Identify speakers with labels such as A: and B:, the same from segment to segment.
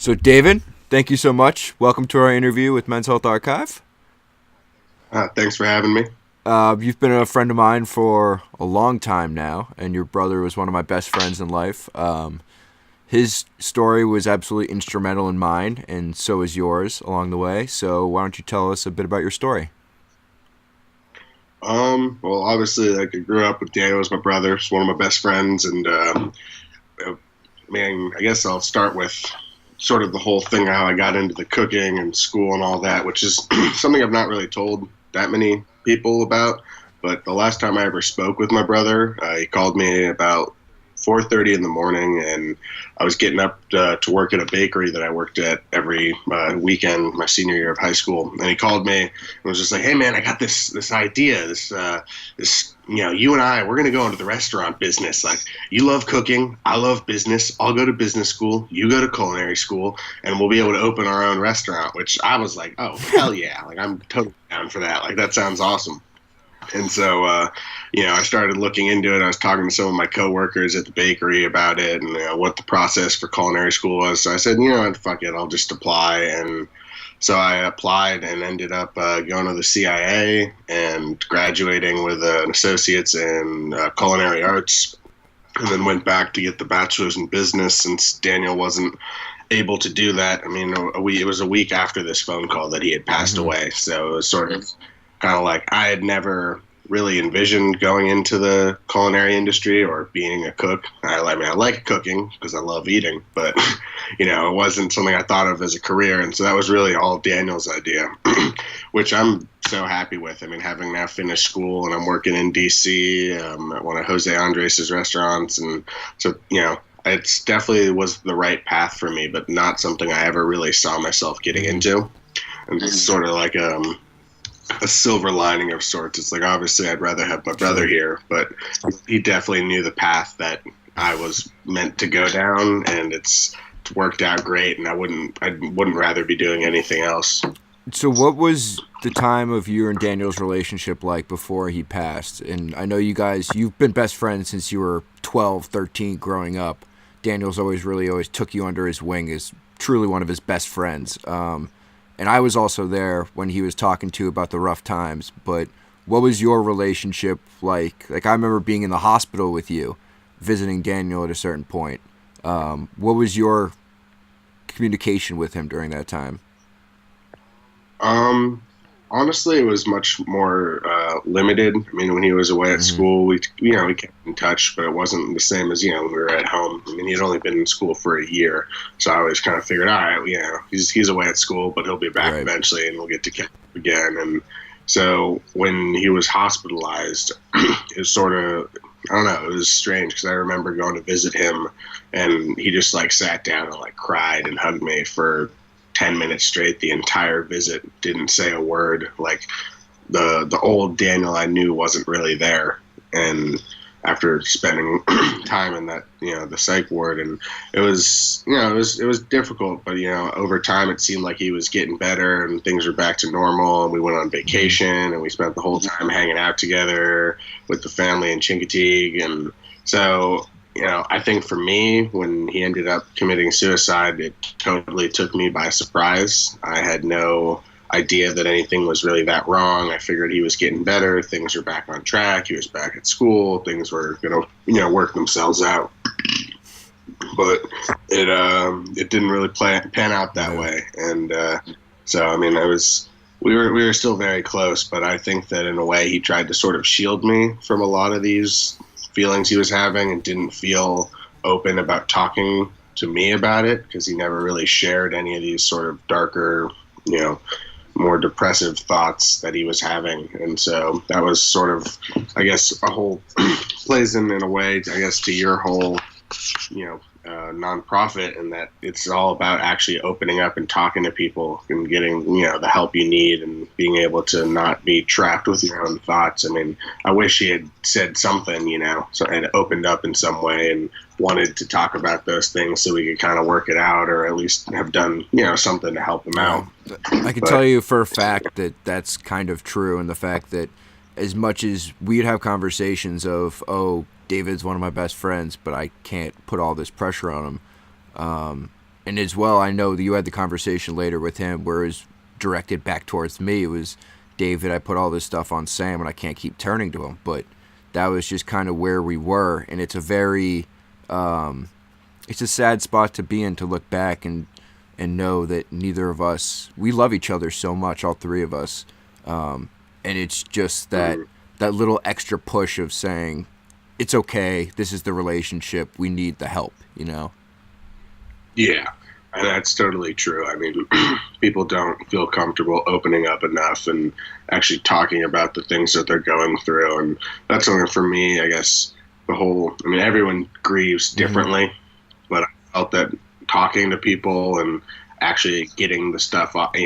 A: So, David, thank you so much. Welcome to our interview with Men's Health Archive.
B: Thanks for having me.
A: You've been a friend of mine for a long time now, and your brother was one of my best friends in life. His story was absolutely instrumental in mine, and so is yours along the way. So, why don't you tell us a bit about your story?
B: Well, obviously, like I grew up with Daniel as my brother. He's one of my best friends, and I mean, I guess I'll start with sort of the whole thing how I got into the cooking and school and all that, which is something I've not really told that many people about. But the last time I ever spoke with my brother, he called me about 4:30 in the morning, and I was getting up to work at a bakery that I worked at every weekend my senior year of high school. And he called me and was just like, "Hey man, I got this idea. This you and I, we're gonna go into the restaurant business. Like, you love cooking, I love business. I'll go to business school, you go to culinary school, and we'll be able to open our own restaurant." Which I was like, "Oh hell yeah! Like, I'm totally down for that. Like, that sounds awesome." And so, I started looking into it. I was talking to some of my coworkers at the bakery about it and what the process for culinary school was. So I said, fuck it, I'll just apply. And so I applied and ended up going to the CIA and graduating with an associate's in culinary arts, and then went back to get the bachelor's in business since Daniel wasn't able to do that. I mean, it was a week after this phone call that he had passed away. So it was sort of kind of like I had never really envisioned going into the culinary industry or being a cook. I mean, I like cooking because I love eating, but it wasn't something I thought of as a career. And so that was really all Daniel's idea, which I'm so happy with. I mean, having now finished school and I'm working in DC at one of José Andrés' restaurants, and so it's definitely was the right path for me, but not something I ever really saw myself getting into. And it's sort of like a silver lining of sorts. It's like, obviously I'd rather have my brother here, but he definitely knew the path that I was meant to go down, and it's worked out great, and I wouldn't rather be doing anything else.
A: So, what was the time of you and Daniel's relationship like before he passed? And I know you've been best friends since you were 12, 13 growing up. Daniel's always took you under his wing as truly one of his best friends. And I was also there when he was talking to you about the rough times. But what was your relationship like? Like, I remember being in the hospital with you, visiting Daniel at a certain point. What was your communication with him during that time?
B: Um, Honestly, it was much more limited. I mean, when he was away at school, we kept in touch, but it wasn't the same as when we were at home. I mean, he'd only been in school for a year, so I always kind of figured, all right, he's away at school, but he'll be back eventually, and we'll get to catch up again. And so when he was hospitalized, it was sort of, I don't know, it was strange because I remember going to visit him, and he just like sat down and like cried and hugged me for 10 minutes straight the entire visit, didn't say a word. Like, the old Daniel I knew wasn't really there. And after spending time in that the psych ward, and it was it was difficult, but over time it seemed like he was getting better and things were back to normal, and we went on vacation and we spent the whole time hanging out together with the family in Chincoteague. And so I think for me, when he ended up committing suicide, it totally took me by surprise. I had no idea that anything was really that wrong. I figured he was getting better. Things were back on track. He was back at school. Things were going to, work themselves out. But it didn't really pan out that way. And so, I mean, we were still very close, but I think that in a way he tried to sort of shield me from a lot of these feelings he was having, and didn't feel open about talking to me about it because he never really shared any of these sort of darker, more depressive thoughts that he was having. And so that was sort of, I guess, a whole plays in a way, I guess, to your whole, nonprofit, and that it's all about actually opening up and talking to people and getting the help you need and being able to not be trapped with your own thoughts. I mean, I wish he had said something, so and opened up in some way and wanted to talk about those things so we could kind of work it out, or at least have done something to help him out.
A: I can tell you for a fact that that's kind of true, and the fact that as much as we'd have conversations of, oh, David's one of my best friends, but I can't put all this pressure on him. And as well, I know that you had the conversation later with him where it was directed back towards me. It was, David, I put all this stuff on Sam and I can't keep turning to him. But that was just kind of where we were. And it's a very, it's a sad spot to be in, to look back and know that neither of us, we love each other so much, all three of us. And it's just that little extra push of saying, it's okay, this is the relationship, we need the help, you know?
B: Yeah, and that's totally true. I mean, people don't feel comfortable opening up enough and actually talking about the things that they're going through. And that's something for me, I guess, everyone grieves differently, but I felt that talking to people and actually getting the stuff off,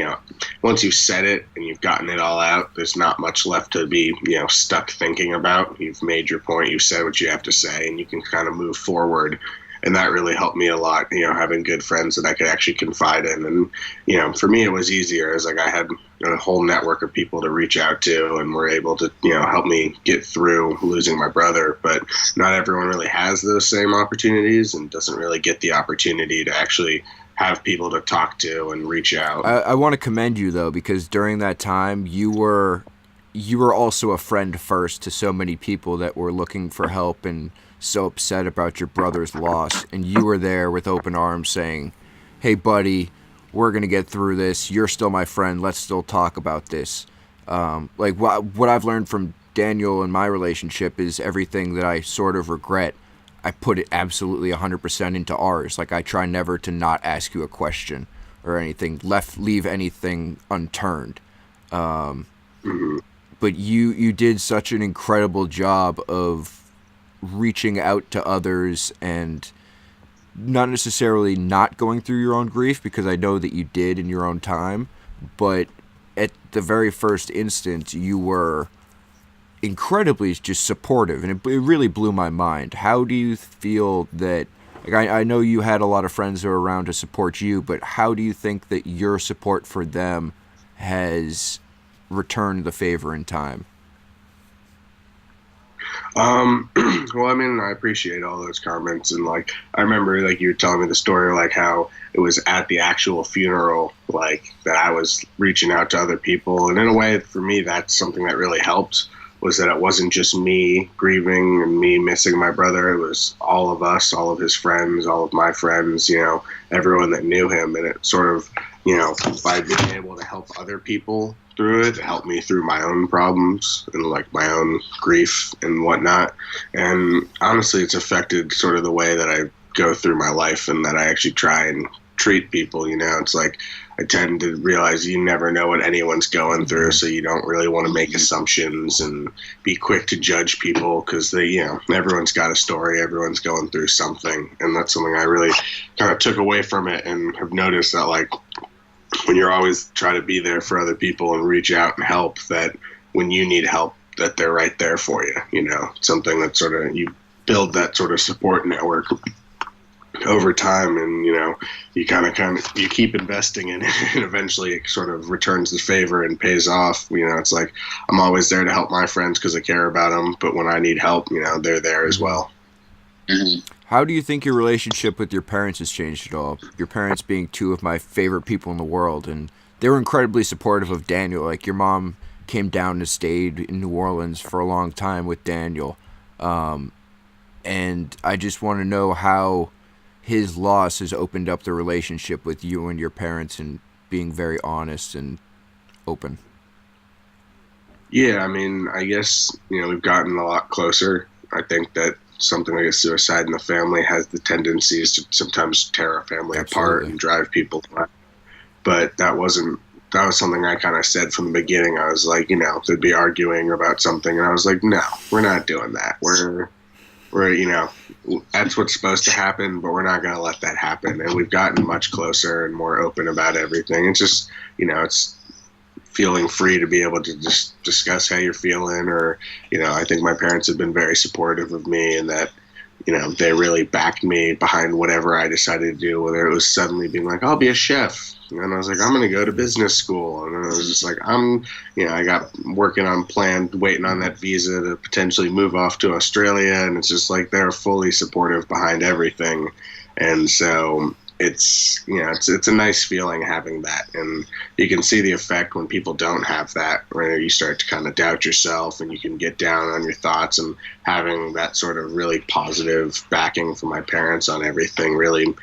B: once you've said it and you've gotten it all out, there's not much left to be, stuck thinking about. You've made your point, you've said what you have to say, and you can kind of move forward. And that really helped me a lot, having good friends that I could actually confide in. And, for me, it was easier as I had a whole network of people to reach out to and were able to, help me get through losing my brother. But not everyone really has those same opportunities and doesn't really get the opportunity to actually have people to talk to and reach out.
A: I want to commend you, though, because during that time, you were also a friend first to so many people that were looking for help and so upset about your brother's loss, and you were there with open arms saying, hey buddy, we're going to get through this, you're still my friend, let's still talk about this. What I've learned from Daniel in my relationship is everything that I sort of regret, I put it absolutely 100% into ours. I try never to not ask you a question or anything, leave anything unturned. But you did such an incredible job of reaching out to others and not necessarily not going through your own grief, because I know that you did in your own time, but at the very first instance you were incredibly just supportive, and it really blew my mind. How do you feel that, I know you had a lot of friends who were around to support you, but how do you think that your support for them has returned the favor in time?
B: I appreciate all those comments, and I remember you were telling me the story how it was at the actual funeral that I was reaching out to other people, and in a way for me that's something that really helped, was that it wasn't just me grieving and me missing my brother, it was all of us, all of his friends, all of my friends, everyone that knew him, and it sort of, by being able to help other people through it helped me through my own problems and my own grief and whatnot. And honestly, it's affected sort of the way that I go through my life and that I actually try and treat people. It's I tend to realize you never know what anyone's going through, so you don't really want to make assumptions and be quick to judge people, because everyone's got a story, everyone's going through something, and that's something I really kind of took away from it and have noticed that when you're always trying to be there for other people and reach out and help, that when you need help, that they're right there for you, something that sort of, you build that sort of support network over time, and you kind of you keep investing in it, and eventually it sort of returns the favor and pays off. It's I'm always there to help my friends because I care about them, but when I need help, they're there as well.
C: Mm-hmm.
A: How do you think your relationship with your parents has changed at all? Your parents being two of my favorite people in the world, and they were incredibly supportive of Daniel. Your mom came down and stayed in New Orleans for a long time with Daniel. And I just want to know how his loss has opened up the relationship with you and your parents, and being very honest and open.
B: Yeah, I guess, we've gotten a lot closer. I think that something like a suicide in the family has the tendencies to sometimes tear a family apart and drive people apart. But that was something I kind of said from the beginning. I was they'd be arguing about something, and I was no, we're not doing that. We're that's what's supposed to happen, but we're not going to let that happen. And we've gotten much closer and more open about everything. It's just, it's feeling free to be able to just discuss how you're feeling, or, I think my parents have been very supportive of me, and that, they really backed me behind whatever I decided to do, whether it was suddenly being I'll be a chef. And I was I'm going to go to business school. And I was just I got working on waiting on that visa to potentially move off to Australia. And it's just they're fully supportive behind everything. And so, it's it's a nice feeling having that, and you can see the effect when people don't have that, where you start to kind of doubt yourself and you can get down on your thoughts. And having that sort of really positive backing from my parents on everything really,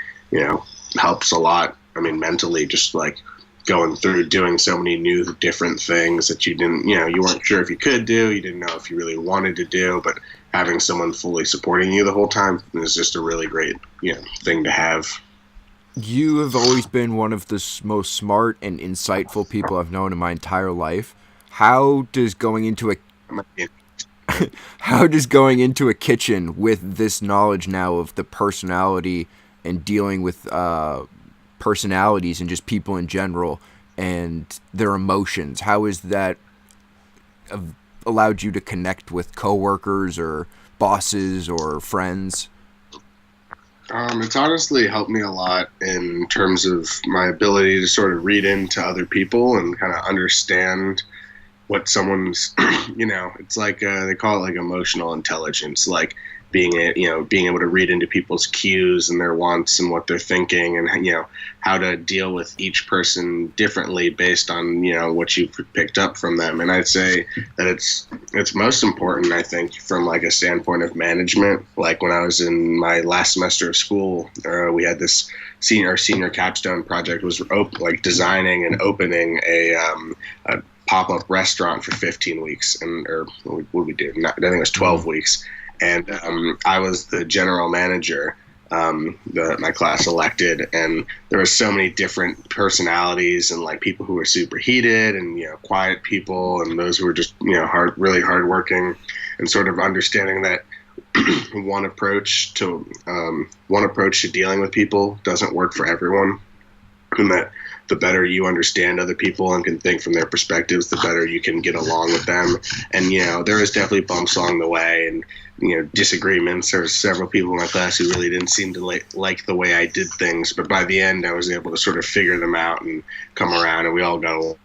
B: helps a lot. I mean, mentally, just like going through doing so many new different things that you didn't, you weren't sure if you could do, you didn't know if you really wanted to do, but having someone fully supporting you the whole time is just a really great, thing to have.
A: You have always been one of the most smart and insightful people I've known in my entire life. How does going into a how does going into a kitchen with this knowledge now of the personality and dealing with personalities and just people in general and their emotions, how is that allowed you to connect with coworkers or bosses or friends?
B: It's honestly helped me a lot in terms of my ability to sort of read into other people and kind of understand what someone's, it's like they call it like emotional intelligence, like being able to read into people's cues and their wants and what they're thinking, and how to deal with each person differently based on what you've picked up from them. And I'd say that it's most important, I think, from like a standpoint of management. Like when I was in my last semester of school, we had this senior capstone project was like designing and opening a pop-up restaurant for 15 weeks, and or what did we do? I think it was 12 weeks. And I was the general manager that my class elected, and there were so many different personalities, and like people who were super heated and quiet people, and those who were just really hardworking, and sort of understanding that one approach to dealing with people doesn't work for everyone, and that the better you understand other people and can think from their perspectives, the better you can get along with them. And there was definitely bumps along the way, and disagreements. There were several people in my class who really didn't seem to like the way I did things, but by the end I was able to sort of figure them out and come around, and we all got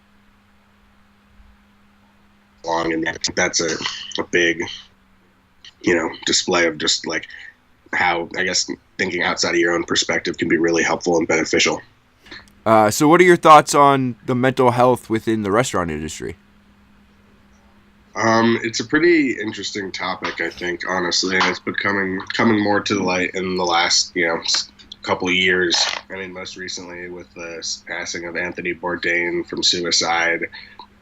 B: along. And that's a big display of just like how, I guess, thinking outside of your own perspective can be really helpful and beneficial.
A: So what are your thoughts on the mental health within the restaurant industry?
B: It's a pretty interesting topic, I think, honestly, and it's coming more to the light in the last, couple of years. I mean, most recently with the passing of Anthony Bourdain from suicide,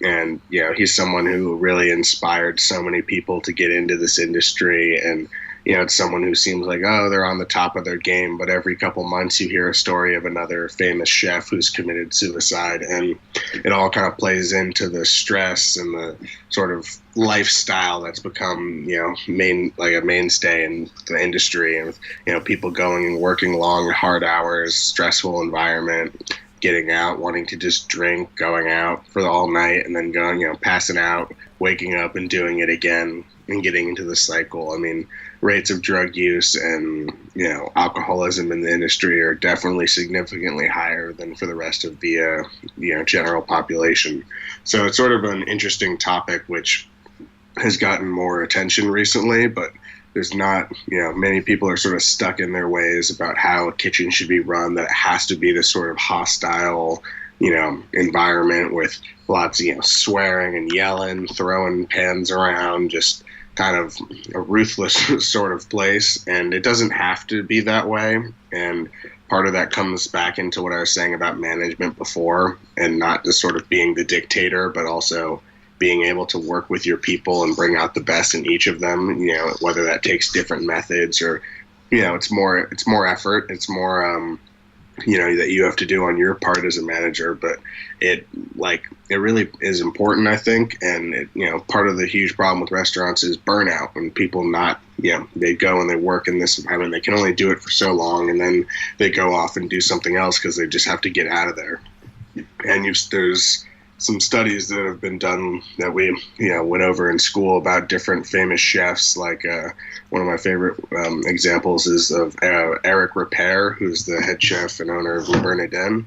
B: and he's someone who really inspired so many people to get into this industry. And it's someone who seems like, oh, they're on the top of their game, but every couple months you hear a story of another famous chef who's committed suicide, and it all kind of plays into the stress and the sort of lifestyle that's become, a mainstay in the industry, and with, people going and working long, hard hours, stressful environment, getting out, wanting to just drink, going out for the all night, and then going, passing out, waking up and doing it again, and getting into the cycle. I mean, rates of drug use and alcoholism in the industry are definitely significantly higher than for the rest of the general population. So it's sort of an interesting topic which has gotten more attention recently, but there's not, many people are sort of stuck in their ways about how a kitchen should be run, that it has to be this sort of hostile, environment with lots of, swearing and yelling, throwing pans around, just kind of a ruthless sort of place. And it doesn't have to be that way. And part of that comes back into what I was saying about management before, and not just sort of being the dictator, but also being able to work with your people and bring out the best in each of them, whether that takes different methods or, it's more effort. It's more, that you have to do on your part as a manager, but it really is important, I think. And part of the huge problem with restaurants is burnout, and people they go and they work in this environment, they can only do it for so long, and then they go off and do something else because they just have to get out of there. And there's some studies that have been done that we went over in school about different famous chefs. Like one of my favorite examples is of Eric Rupert, who's the head chef and owner of Le Bernardin.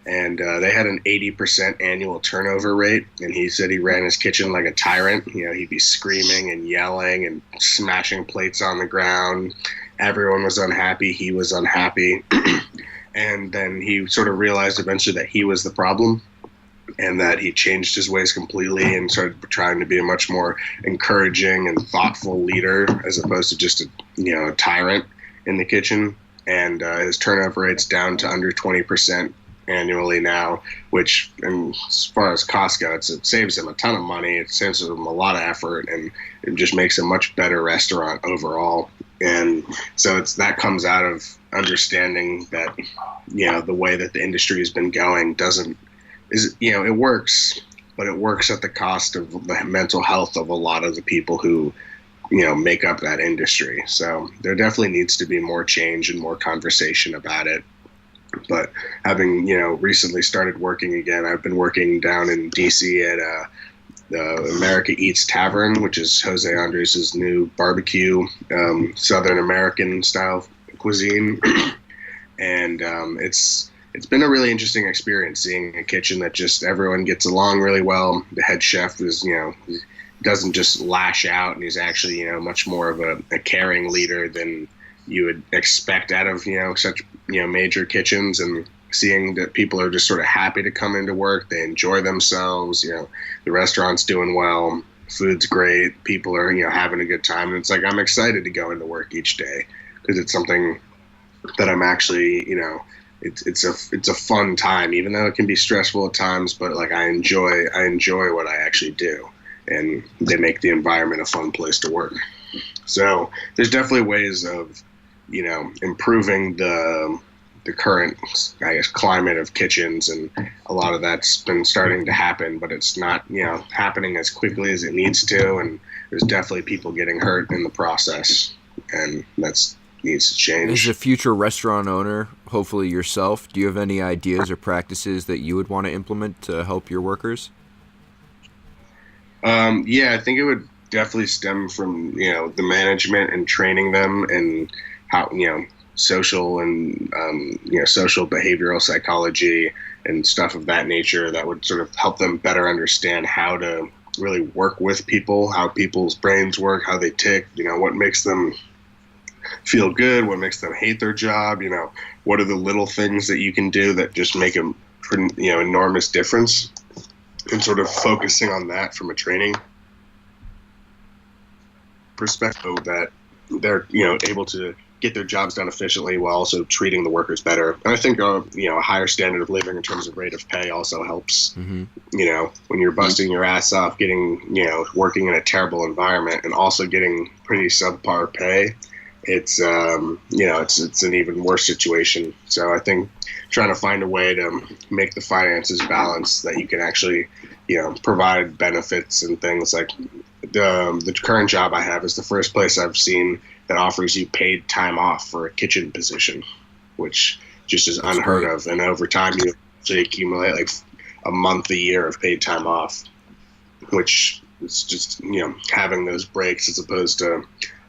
B: And they had an 80% annual turnover rate, and he said he ran his kitchen like a tyrant. He'd be screaming and yelling and smashing plates on the ground. Everyone was unhappy. He was unhappy. And then he sort of realized eventually that he was the problem, and that he changed his ways completely and started trying to be a much more encouraging and thoughtful leader as opposed to just a tyrant in the kitchen. And his turnover rate's down to under 20% annually now, which, and as far as costs go, it saves him a ton of money. It saves him a lot of effort, and it just makes a much better restaurant overall. And so that comes out of understanding that, the way that the industry has been going it works, but it works at the cost of the mental health of a lot of the people who, make up that industry. So there definitely needs to be more change and more conversation about it. But having, recently started working again, I've been working down in DC at the America Eats Tavern, which is José Andrés' new barbecue, Southern American style cuisine. And it's been a really interesting experience seeing a kitchen that just everyone gets along really well. The head chef is, doesn't just lash out, and he's actually, much more of a caring leader than you would expect out of, such, major kitchens. And seeing that people are just sort of happy to come into work, they enjoy themselves, the restaurant's doing well, food's great, people are, having a good time. And it's like, I'm excited to go into work each day because it's something that I'm actually, it's a fun time, even though it can be stressful at times, but like I enjoy what I actually do, and they make the environment a fun place to work. So there's definitely ways of, improving the current, I guess, climate of kitchens, and a lot of that's been starting to happen, but it's not, happening as quickly as it needs to, and there's definitely people getting hurt in the process, and that's needs to change.
A: As a future restaurant owner, hopefully yourself, do you have any ideas or practices that you would want to implement to help your workers?
B: Yeah, I think it would definitely stem from, the management and training them, and how, social and, social behavioral psychology and stuff of that nature that would sort of help them better understand how to really work with people, how people's brains work, how they tick, what makes them feel good, what makes them hate their job, what are the little things that you can do that just make a enormous difference, and sort of focusing on that from a training perspective, that they're able to get their jobs done efficiently while also treating the workers better. And I think a higher standard of living in terms of rate of pay also helps. Mm-hmm. When you're busting your ass off, getting working in a terrible environment and also getting pretty subpar pay, it's it's an even worse situation. So I think trying to find a way to make the finances balanced, that you can actually provide benefits and things. Like the current job I have is the first place I've seen that offers you paid time off for a kitchen position, which just is unheard of. And over time, you actually accumulate like a month a year of paid time off, which is just having those breaks as opposed to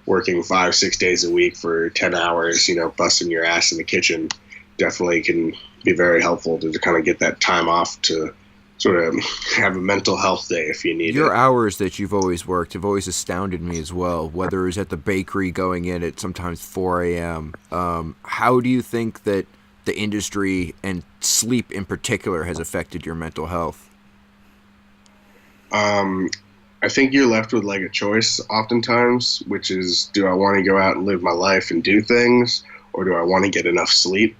B: working 5-6 days a week for 10 hours, busting your ass in the kitchen, definitely can be very helpful to kind of get that time off to sort of have a mental health day if you need
A: Your hours that you've always worked have always astounded me as well, whether it was at the bakery going in at sometimes 4 a.m. How do you think that the industry and sleep in particular has affected your mental health?
B: I think you're left with like a choice oftentimes, which is, do I want to go out and live my life and do things, or do I want to get enough sleep?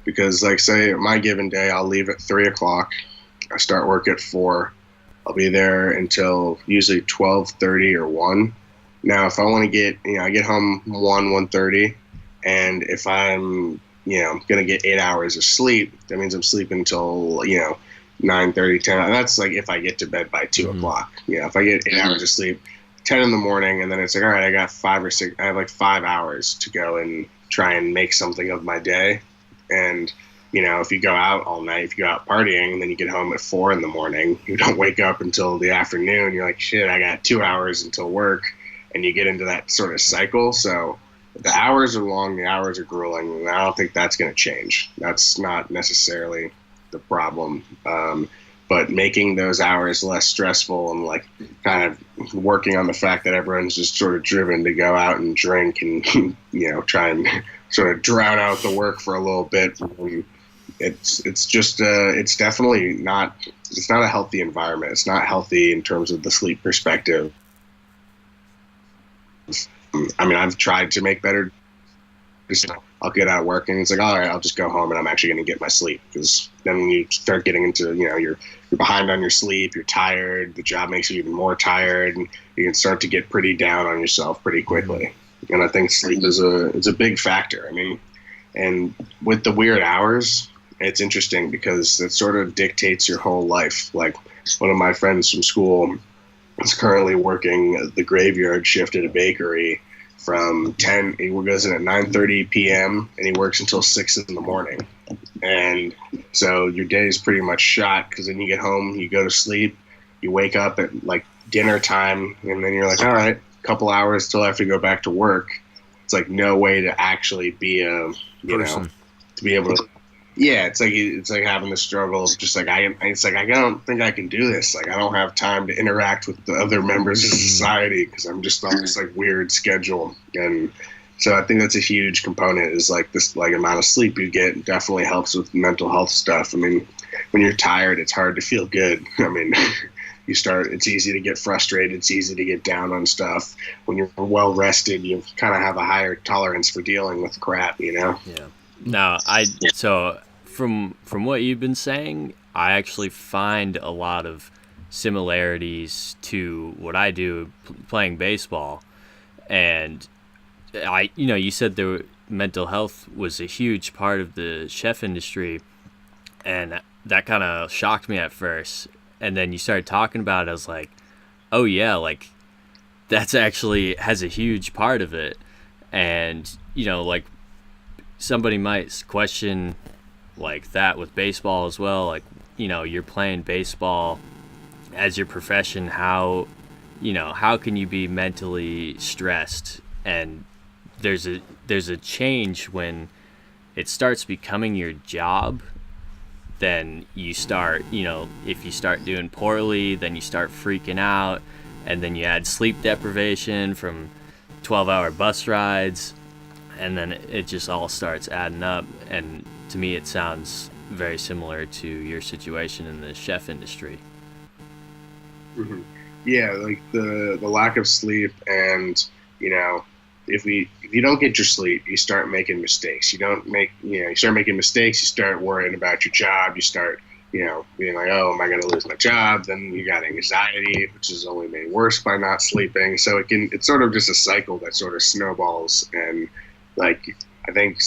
B: Because like say my given day, I'll leave at 3 o'clock. I start work at 4. I'll be there until usually 12:30 or 1. Now, if I want to get, I get home 1:30, and if I'm, going to get 8 hours of sleep, that means I'm sleeping until, 9:30, 10. And that's like if I get to bed by 2 o'clock. If I get 8 hours of sleep, 10 in the morning, and then it's like, all right, I got 5 or 6, I have like 5 hours to go and try and make something of my day. And if you go out all night, if you go out partying, and then you get home at 4 in the morning, you don't wake up until the afternoon. You're like, shit, I got 2 hours until work, and you get into that sort of cycle. So the hours are long, the hours are grueling, and I don't think that's going to change. That's not necessarily the problem. But making those hours less stressful and like kind of working on the fact that everyone's just sort of driven to go out and drink and, try and sort of drown out the work for a little bit. And it's just it's definitely not, it's not a healthy environment. It's not healthy in terms of the sleep perspective. I mean, I've tried to make better. I'll get out of work and it's like, all right, I'll just go home and I'm actually going to get my sleep, because then when you start getting into, you're behind on your sleep, you're tired, the job makes you even more tired, and you can start to get pretty down on yourself pretty quickly. And I think sleep is a big factor. I mean, and with the weird hours, it's interesting because it sort of dictates your whole life. Like one of my friends from school is currently working the graveyard shift at a bakery from 10, he goes in at 9:30 p.m. and he works until 6 in the morning. And so your day is pretty much shot, because then you get home, you go to sleep, you wake up at like dinner time, and then you're like, all right, a couple hours till I have to go back to work. It's like no way to actually be a, to be able to, yeah, it's like having the struggle of just like, it's like, I don't think I can do this. Like, I don't have time to interact with the other members of society because I'm just on this like weird schedule. And so I think that's a huge component, is like this like amount of sleep you get definitely helps with mental health stuff. I mean, when you're tired, it's hard to feel good. I mean, it's easy to get frustrated. It's easy to get down on stuff. When you're well rested, you kind of have a higher tolerance for dealing with crap,
C: Yeah. No, so from what you've been saying, I actually find a lot of similarities to what I do playing baseball. And you said mental health was a huge part of the chef industry, and that kind of shocked me at first. And then you started talking about it, I was like, oh yeah, like that's actually has a huge part of it. And, like somebody might question like that with baseball as well. Like, you're playing baseball as your profession. How can you be mentally stressed? And there's a change when it starts becoming your job. Then you start, if you start doing poorly, then you start freaking out, and then you add sleep deprivation from 12-hour bus rides, and then it just all starts adding up. And to me, it sounds very similar to your situation in the chef industry.
B: Mm-hmm. Yeah, like the lack of sleep, and if you don't get your sleep, you start making mistakes. You start making mistakes. You start worrying about your job. You start being like, oh, am I going to lose my job? Then you got anxiety, which is only made worse by not sleeping. So it's sort of just a cycle that sort of snowballs. And like, I think,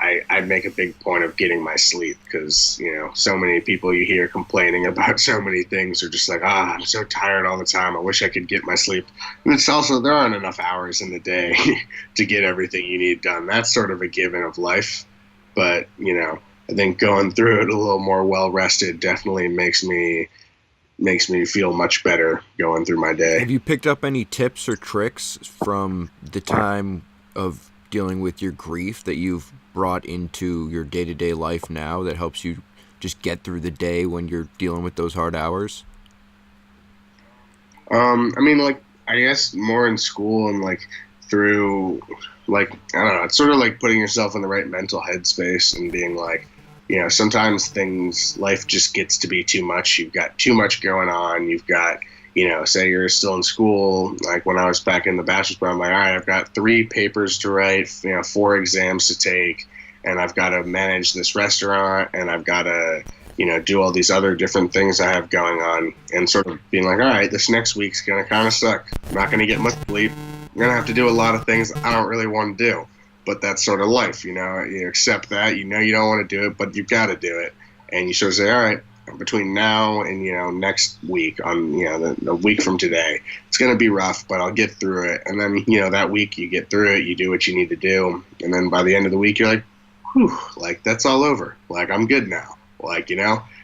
B: I make a big point of getting my sleep, because, so many people you hear complaining about so many things are just like, I'm so tired all the time. I wish I could get my sleep. And it's also, there aren't enough hours in the day to get everything you need done. That's sort of a given of life. But, I think going through it a little more well-rested definitely makes me feel much better going through my day.
A: Have you picked up any tips or tricks from the time of dealing with your grief that you've brought into your day-to-day life now that helps you just get through the day when you're dealing with those hard hours?
B: I mean, like, I guess more in school and like through, like, I don't know, it's sort of like putting yourself in the right mental headspace and being like, sometimes life just gets to be too much. You've got too much going on. You've got, say you're still in school. Like when I was back in the bachelor's program, I'm like, all right, I've got 3 papers to write, 4 exams to take, and I've got to manage this restaurant, and I've got to, do all these other different things I have going on, and sort of being like, all right, this next week's going to kind of suck. I'm not going to get much sleep. I'm going to have to do a lot of things I don't really want to do. But that's sort of life, you accept that, you don't want to do it, but you've got to do it. And you sort of say, all right, between now and, next week on, the week from today, it's going to be rough, but I'll get through it. And then, that week you get through it, you do what you need to do. And then by the end of the week, you're like, whew, like that's all over. Like I'm good now. Like, you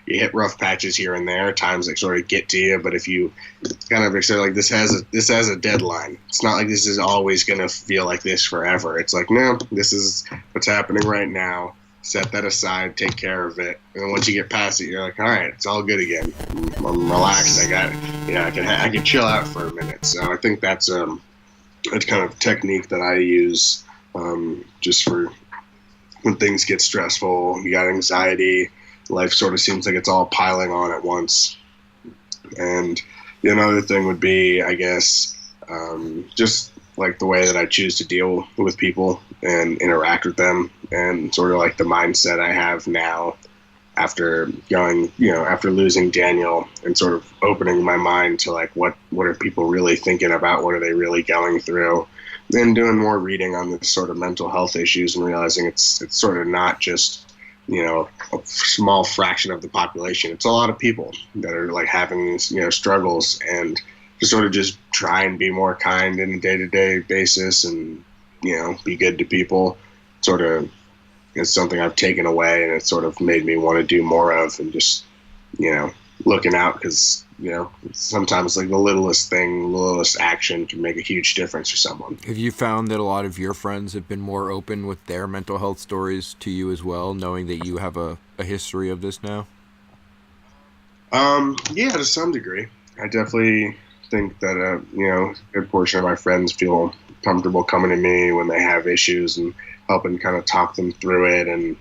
B: hit rough patches here and there, times that sort of get to you. But if you kind of say like this has a deadline, it's not like this is always going to feel like this forever. It's like, no, this is what's happening right now. Set that aside, take care of it, and then once you get past it, you're like, all right, it's all good again. I'm relaxed. I got, I can chill out for a minute. So I think that's kind of technique that I use just for when things get stressful, you got anxiety, life sort of seems like it's all piling on at once. And the another thing would be, I guess, just like the way that I choose to deal with people and interact with them, and sort of like the mindset I have now after after losing Daniel, and sort of opening my mind to like what are people really thinking about, what are they really going through, then doing more reading on this sort of mental health issues and realizing it's sort of not just a small fraction of the population. It's a lot of people that are like having these struggles, and to sort of just try and be more kind in a day-to-day basis, and be good to people sort of is something I've taken away, and it's sort of made me want to do more of, and just looking out, because sometimes like the littlest thing, the littlest action can make a huge difference for someone.
A: Have you found that a lot of your friends have been more open with their mental health stories to you as well, knowing that you have a history of this now?
B: Yeah, to some degree. I definitely think that a good portion of my friends feel comfortable coming to me when they have issues and helping kind of talk them through it. And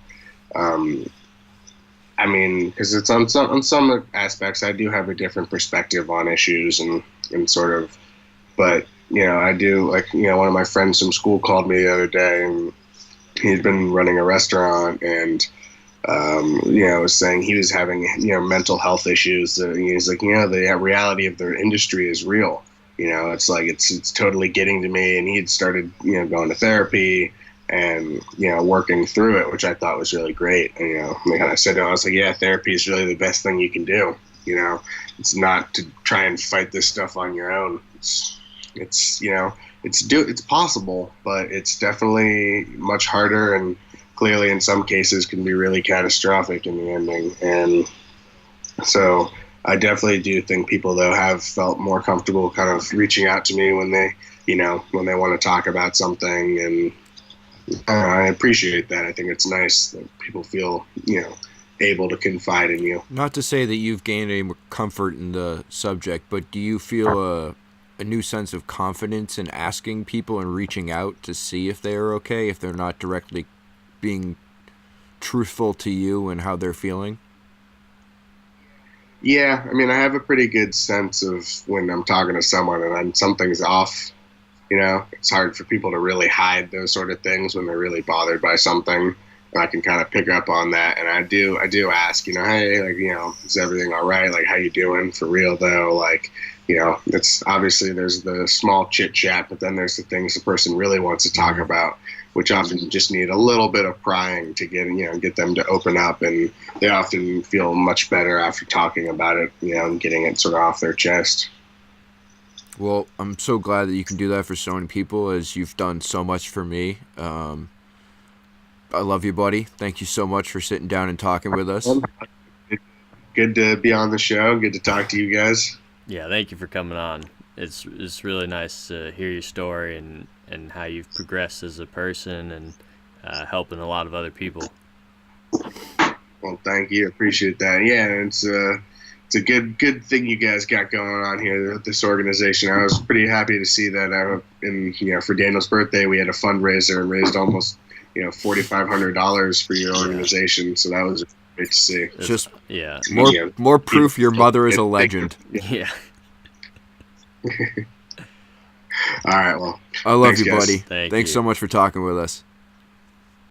B: I mean, because it's on some aspects, I do have a different perspective on issues, and sort of, but I do, like, one of my friends from school called me the other day, and he'd been running a restaurant, and was saying he was having mental health issues. He's like, the reality of their industry is real. It's like it's totally getting to me, and he'd started going to therapy and working through it, which I thought was really great. And I said to him, I was like, yeah, therapy is really the best thing you can do. It's not to try and fight this stuff on your own. It's possible, but it's definitely much harder, and clearly in some cases can be really catastrophic in the ending. And so I definitely do think people, though, have felt more comfortable kind of reaching out to me when they want to talk about something. And I appreciate that. I think it's nice that people feel, able to confide in you.
A: Not to say that you've gained any comfort in the subject, but do you feel a new sense of confidence in asking people and reaching out to see if they are okay, if they're not directly being truthful to you and how they're feeling?
B: Yeah, I mean, I have a pretty good sense of when I'm talking to someone and something's off. It's hard for people to really hide those sort of things when they're really bothered by something. And I can kind of pick up on that, and I do ask, hey, like, is everything all right? Like, how you doing for real though? Like, it's obviously there's the small chit chat, but then there's the things the person really wants to talk about, which often just need a little bit of prying to get them to open up, and they often feel much better after talking about it, and getting it sort of off their chest.
A: Well, I'm so glad that you can do that for so many people, as you've done so much for me. I love you, buddy. Thank you so much for sitting down and talking with us.
B: Good to be on the show. Good to talk to you guys.
C: Yeah, thank you for coming on. It's really nice to hear your story and how you've progressed as a person, and helping a lot of other people.
B: Well, thank you. Appreciate that. Yeah, it's a good thing you guys got going on here with this organization. I was pretty happy to see that for Daniel's birthday, we had a fundraiser and raised almost $4,500 for your organization. So that was great to see.
A: Just more proof your mother is a legend.
C: Yeah.
B: All right. Well,
A: I love you,
B: guys.
A: buddy. Thanks so much for talking with us.